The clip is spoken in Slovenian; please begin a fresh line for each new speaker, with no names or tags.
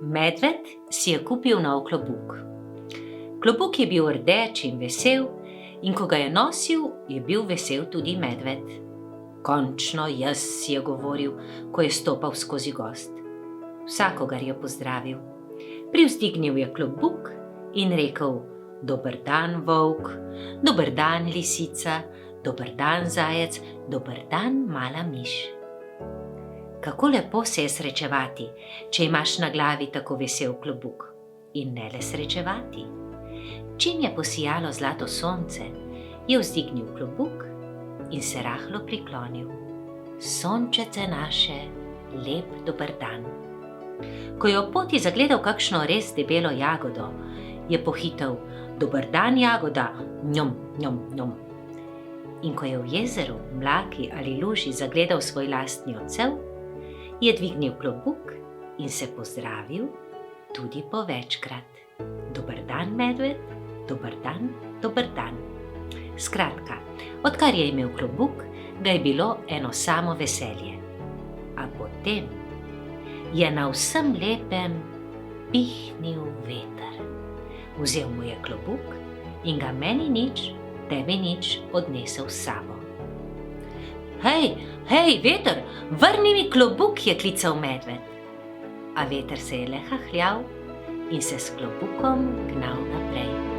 Medved si je kupil nov klobuk. Klobuk je bil rdeč in vesel, in ko ga je nosil, je bil vesel tudi medved. Končno jaz, si je govoril, ko je stopal skozi gozd. Vsakogar je pozdravil. Privzdignil je klobuk in rekel: Dober dan, volk, dober dan, lisica, dober dan, zajec, dober dan, mala miš. Kako lepo se je srečevati, če imaš na glavi tako vesel klobuk. In ne le srečevati. Čim je posijalo zlato sonce, je vzdignil klobuk in se rahlo priklonil. Sončece naše, lep dober dan. Ko je ob poti zagledal kakšno res debelo jagodo, je pohitel: Dober dan, jagoda, njom, njom, njom. In ko je v jezeru, mlaki ali luži zagledal svoj lastni odsev, je dvignil klobuk in se pozdravil tudi po večkrat. Dober dan, medved, dober dan, dober dan. Skratka, odkar je imel klobuk, ga je bilo eno samo veselje. A potem je na vsem lepem pihnil veter. Vzel mu je klobuk in ga meni nič, tebi nič odnesel s sabo. Hej, hej, veter, vrni mi klobuk, je klical medved. A veter se je le hahljal in se s klobukom gnal naprej.